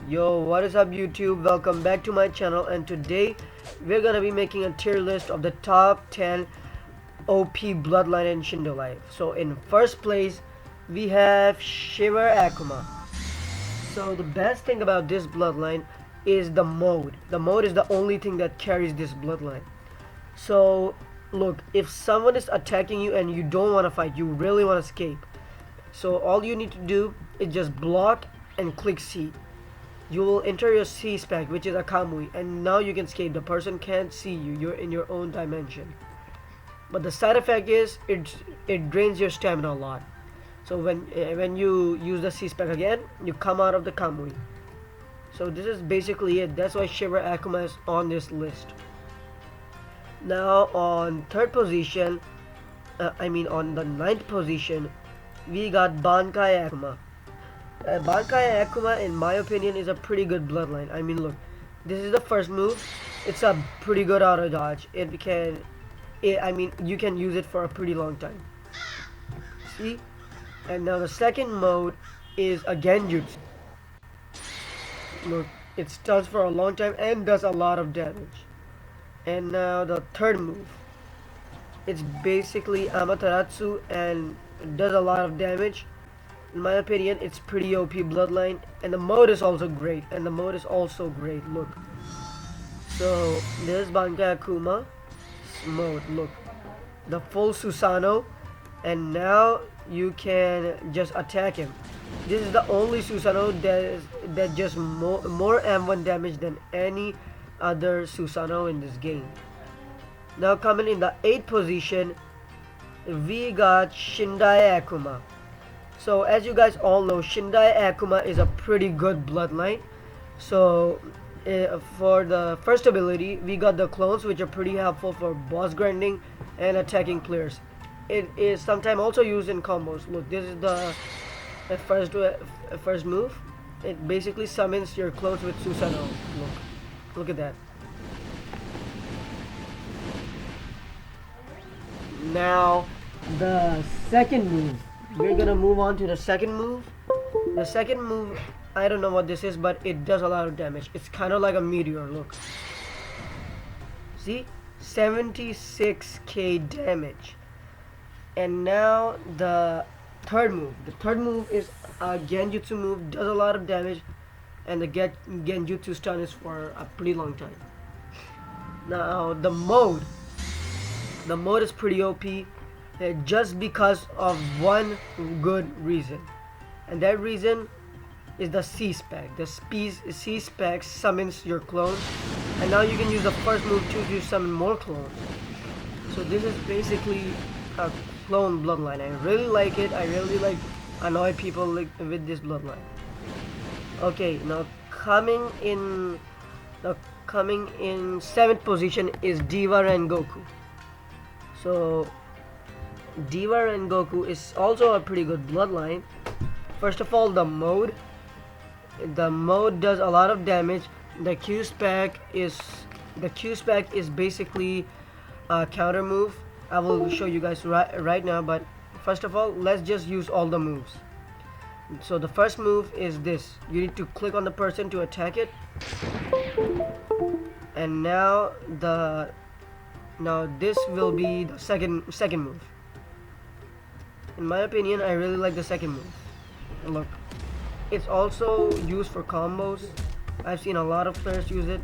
Yo, what is up YouTube? Welcome back to my channel, and today we're gonna be making a tier list of the top 10 OP bloodline in Shindo life. So in first place we have Shiver Akuma. So the best thing about this bloodline is the mode. The mode is the only thing that carries this bloodline. So look, if someone is attacking you and you don't want to fight, you really want to escape, so all you need to do is just block and click C. You will enter your C spec, which is a Kamui, and now you can escape. The person can't see you, you're in your own dimension. But the side effect is it drains your stamina a lot. So when you use the C spec again, you come out of the Kamui. So this is basically it. That's why Shiver Akuma is on this list. Now on third position, on the 9th position, we got Bankai Akuma. Bankai Akuma, in my opinion, is a pretty good bloodline. I mean, look, this is the first move. It's a pretty good auto dodge. You can use it for a pretty long time. See? And now the second mode is a Genjutsu. Look, it stuns for a long time and does a lot of damage. And now the third move, it's basically Amaterasu and does a lot of damage. In my opinion, it's pretty OP bloodline, and the mode is also great. Look, so this is Bankai Akuma mode. Look, the full Susanoo, and now you can just attack him. This is the only Susanoo that just more M1 damage than any other Susanoo in this game. Now coming in the 8th position, we got Shindai Akuma. So as you guys all know, Shindai Akuma is a pretty good bloodline. So for the first ability, we got the clones, which are pretty helpful for boss grinding and attacking players. It is sometimes also used in combos. Look, this is the first move. It basically summons your clones with Susanoo. Look at that. Now the second move, we're gonna move on to the second move. The second move, I don't know what this is, but it does a lot of damage. It's kind of like a meteor. Look, see, 76k damage. And now the third move is a Genjutsu move, does a lot of damage, and the Genjutsu stun is for a pretty long time. Now the mode is pretty OP, just because of one good reason, and that reason is the C spec. The C spec summons your clones, and now you can use the first move to summon more clones. So this is basically a clone bloodline. I really like it. I really like annoy people with this bloodline. Okay, now coming in 7th position is Diva Ren Goku. So Diva Ren Goku is also a pretty good bloodline. First of all, the mode does a lot of damage. The Q spec is basically a counter move. I will show you guys right now, but first of all, let's just use all the moves. So the first move is this. You need to click on the person to attack it. And now this will be the second move. In my opinion, I really like the second move. And look, it's also used for combos. I've seen a lot of players use it.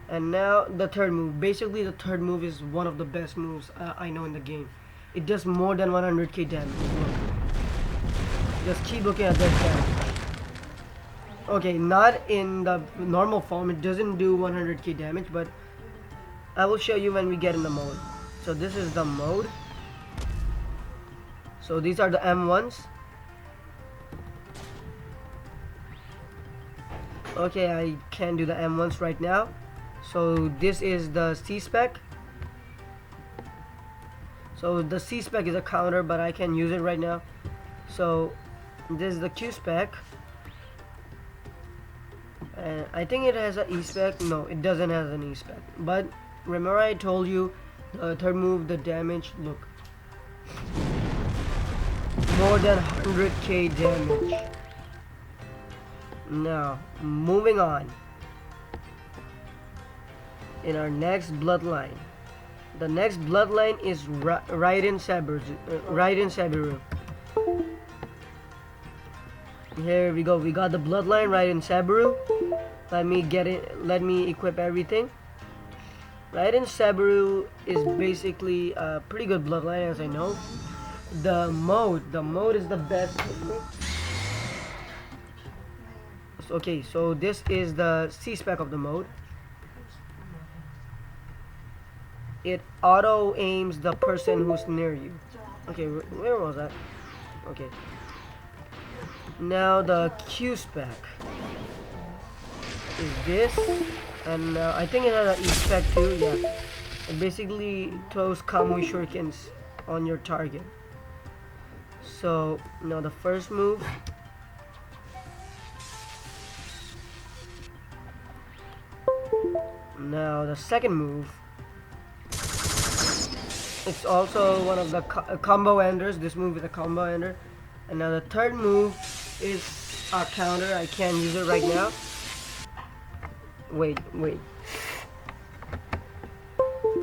And now the third move. Basically, the third move is one of the best moves I know in the game. It does more than 100k damage. Look. Just keep looking at that damage. Okay, not in the normal form. It doesn't do 100k damage, but I will show you when we get in the mode. So this is the mode. So these are the M1s. Okay, I can't do the M1s right now. So this is the C spec. So the C spec is a counter, but I can use it right now. So this is the Q spec. And I think it has an E spec. No, it doesn't have an E spec. But remember I told you the third move, the damage, look. More than 100k damage. Now, moving on. In our next bloodline. The next bloodline is Raiden Sabiru. Here we go. We got the bloodline Raiden Sabiru. Let me get it. Let me equip everything. Raiden Sabiru is basically a pretty good bloodline, as I know. The mode is the best. Okay, so this is the C-spec of the mode. It auto aims the person who's near you. Okay, where was that? Okay. Now the Q-spec is this, and I think it has an E-spec too. Yeah, it basically throws Kamui shurikens on your target. So now the first move. Now the second move. It's also one of the combo enders. This move is a combo ender. And now the third move is a counter. I can't use it right now. Wait.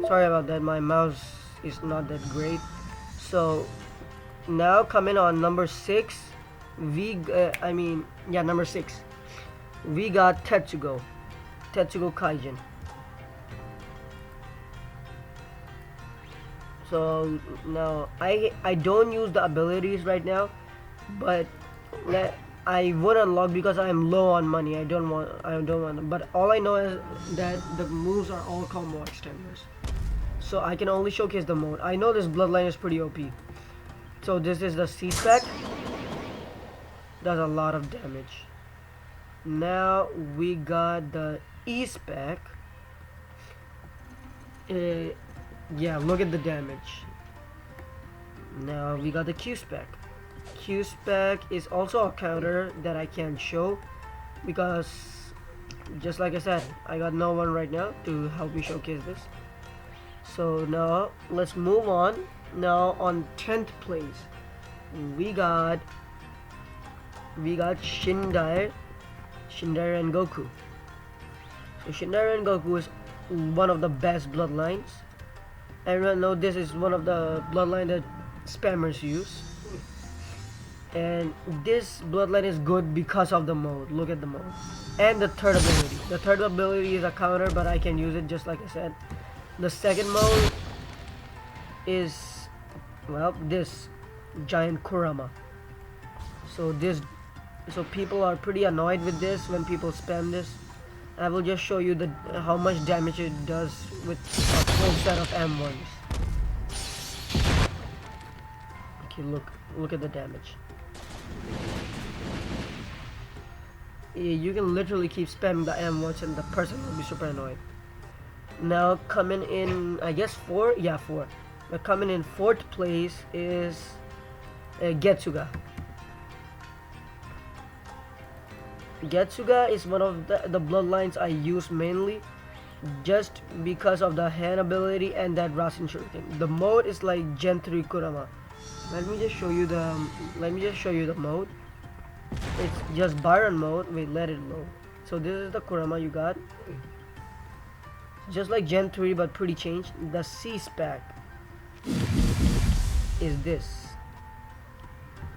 Sorry about that. My mouse is not that great. So now coming on number 6, number 6. We got Tetsugo Kaijin. So now I don't use the abilities right now, but I would unlock because I am low on money. I don't want them. But all I know is that the moves are all combo extenders, so I can only showcase the mode. I know this bloodline is pretty OP. So this is the C-spec. Does a lot of damage. Now we got the E-spec. Yeah, look at the damage. Now we got the Q-spec. Q-spec is also a counter that I can't show because, just like I said, I got no one right now to help me showcase this. So now let's move on. Now on 10th place, we got Shindai Ren Goku. So Shindai Ren Goku is one of the best bloodlines. Everyone know this is one of the bloodline that spammers use. And this bloodline is good because of the mode. Look at the mode. And the third ability. The third ability is a counter, but I can use it just like I said. The second mode is, well, this giant Kurama. So people are pretty annoyed with this when people spam this. I will just show you how much damage it does with a full set of M1s. Okay, look at the damage. You can literally keep spamming the M1s and the person will be super annoyed. Now coming in, I guess 4? Yeah, 4. But coming in 4th place is Getsuga. Getsuga is one of the bloodlines I use mainly just because of the hand ability and that Rasen Shuriken. The mode is like Gen 3 Kurama. Let me just show you the mode. It's just Byron mode. Wait, let it load. So this is the Kurama you got. Just like Gen 3 but pretty changed. The C-spec is this.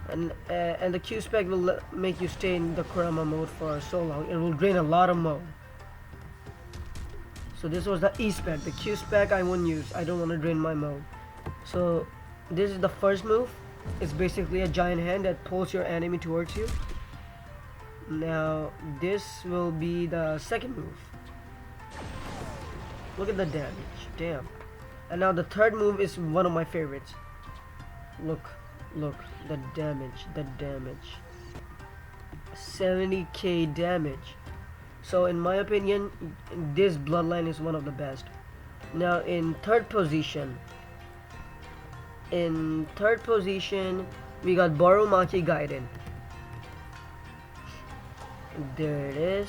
And the Q-spec will make you stay in the Kurama mode for so long. It will drain a lot of mode. So this was the E-spec. The Q-spec I won't use. I don't want to drain my mode. So this is the first move. It's basically a giant hand that pulls your enemy towards you. Now this will be the second move. Look at the damage. Damn. And now the third move is one of my favorites. Look, the damage. 70k damage. So in my opinion, this bloodline is one of the best. Now in third position, we got Boromachi Gaiden. There it is.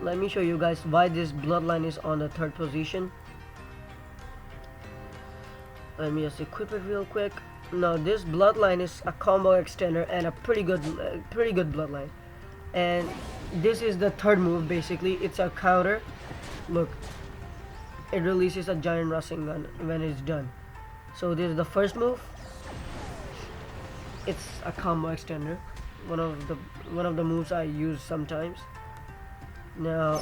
Let me show you guys why this bloodline is on the third position. Let me just equip it real quick. Now this bloodline is a combo extender and a pretty good bloodline. And this is the third move. Basically, it's a counter. Look, it releases a giant Rasengan when it's done. So this is the first move. It's a combo extender. One of the moves I use sometimes. Now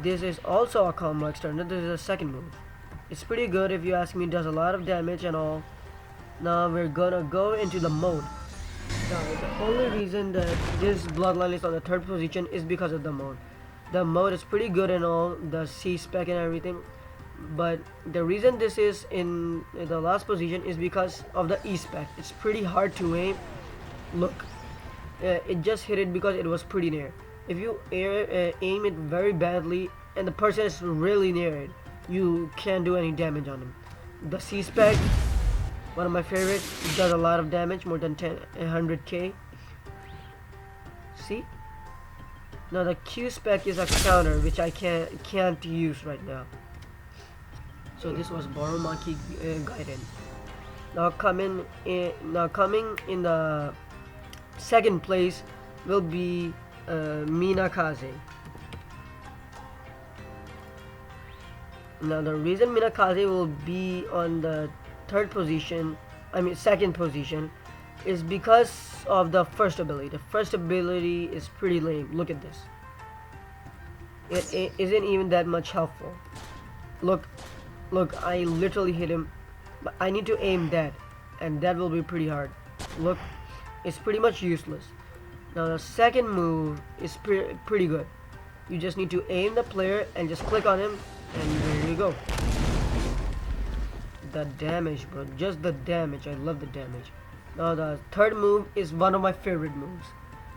this is also a combo extender. This is the second move. It's pretty good if you ask me. It does a lot of damage and all. Now we're gonna go into the mode. Now the only reason that this bloodline is on the third position is because of the mode. The mode is pretty good and all, the C spec and everything, but the reason this is in the last position is because of the E spec. It's pretty hard to aim. Look, it just hit it because it was pretty near. If you aim it very badly and the person is really near it, you can't do any damage on him. The C spec, one of my favorites, does a lot of damage, more than 100k. See? Now the Q spec is a counter which I can't use right now. So this was Boromachi Gaiden. Now coming in the second place will be Minakaze. Now the reason Minakaze will be on the second position is because of the first ability. The first ability is pretty lame. Look at this. It isn't even that much helpful. Look, I literally hit him, but I need to aim that, and that will be pretty hard. Look, it's pretty much useless. Now the second move is pretty good. You just need to aim the player and just click on him, and there you go. The damage, bro, just the damage. I love the damage. Now the third move is one of my favorite moves.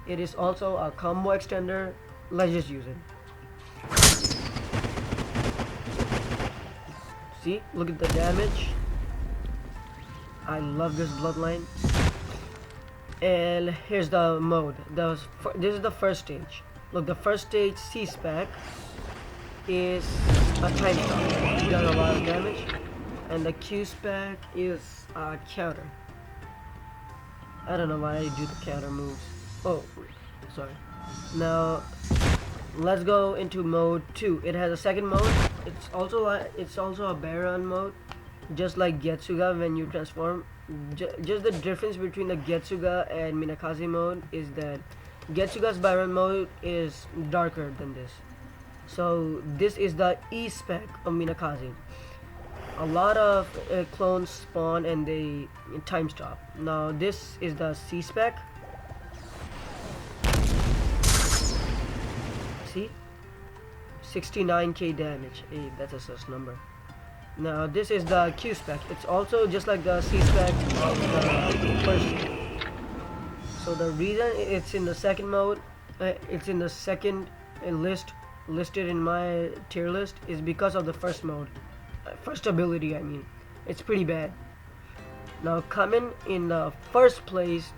It is also a combo extender. Let's just use it. See, look at the damage. I love this bloodline. And here's the mode. This is the first stage. Look, the first stage C spec is a time stop. It does a lot of damage. And the Q spec is a counter. I don't know why I do the counter moves. Oh, sorry. Now let's go into mode 2. It has a second mode. It's also a Baron mode, just like Getsuga when you transform. Just the difference between the Getsuga and Minakaze mode is that Getsuga's Baron mode is darker than this. So this is the E spec of Minakaze. A lot of clones spawn and they time stop. Now this is the C spec. See, 69k damage. Hey, that's a sus number. Now this is the Q spec. It's also just like the C spec of the first. So the reason it's in the second mode, it's in the second listed in my tier list is because of the first mode. First ability, I mean. It's pretty bad. Now coming in the first place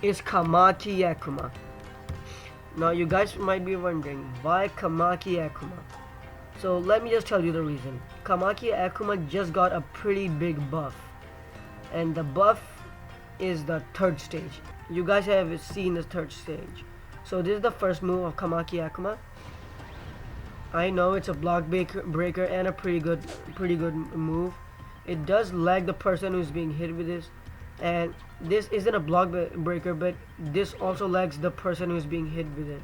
is Kamaki Akuma. Now you guys might be wondering why Kamaki Akuma. So let me just tell you the reason. Kamaki Akuma just got a pretty big buff, and the buff is the third stage. You guys have seen the third stage. So this is the first move of Kamaki Akuma. I know it's a block breaker and a pretty good move. It does lag the person who's being hit with this, and this isn't a block breaker, but this also lags the person who's being hit with it.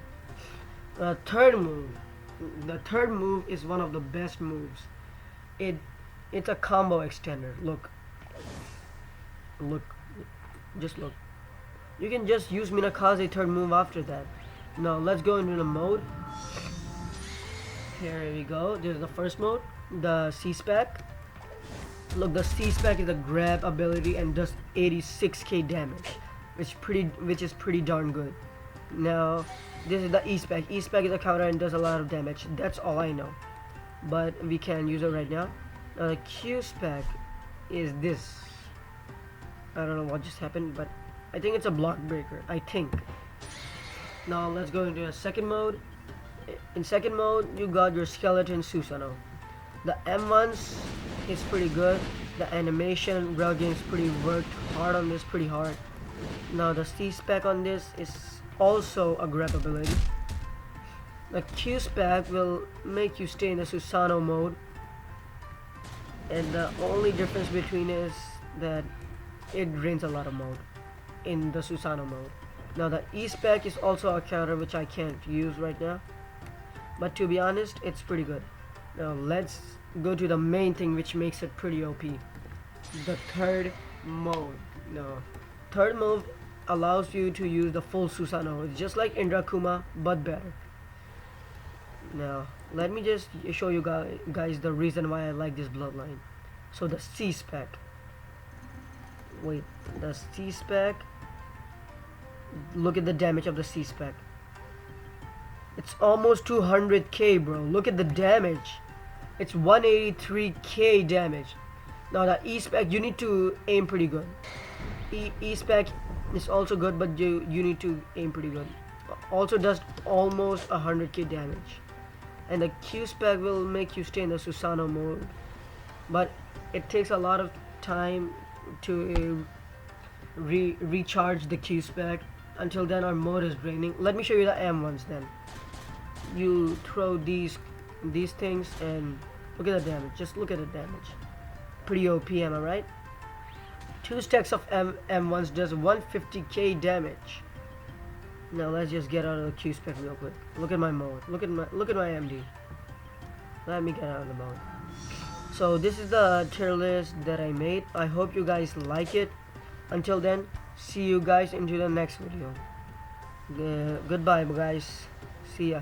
The third move is one of the best moves. It's a combo extender. Look, just look. You can just use Minakaze third move after that. Now let's go into the mode. Here we go. This is the first mode, the C spec. Look, the C spec is a grab ability and does 86k damage, which is pretty darn good. Now this is the E spec. E spec is a counter and does a lot of damage. That's all I know, but we can use it right now. Now the Q spec is this. I don't know what just happened, but I think it's a block breaker. I think. Now let's go into a second mode. In second mode, you got your skeleton Susanoo. The M1s is pretty good. The animation, rail games worked hard on this, pretty hard. Now the C spec on this is also a grab ability. The Q spec will make you stay in the Susanoo mode, and the only difference between is that it drains a lot of mode in the Susanoo mode. Now the E spec is also a counter which I can't use right now, but to be honest, it's pretty good. Now let's go to the main thing which makes it pretty OP. The third mode. Now third mode allows you to use the full Susanoo. It's just like Indra Akuma but better. Now let me just show you guys the reason why I like this bloodline. So the C spec. Wait, the C spec. Look at the damage of the C spec. It's almost 200k, bro. Look at the damage. It's 183k damage. Now the E spec, you need to aim pretty good. E spec is also good, but you need to aim pretty good. Also does almost 100k damage. And the Q spec will make you stay in the Susanoo mode, but it takes a lot of time to recharge the Q spec. Until then our mode is draining. Let me show you the M ones then. You throw these things and look at the damage. Just look at the damage. Pretty OP, am I right? 2 stacks of M1s does 150k damage. Now let's just get out of the Q spec real quick. Look at my mode. Look at my MD. Let me get out of the mode. So this is the tier list that I made. I hope you guys like it. Until then, see you guys into the next video. Goodbye guys. See ya.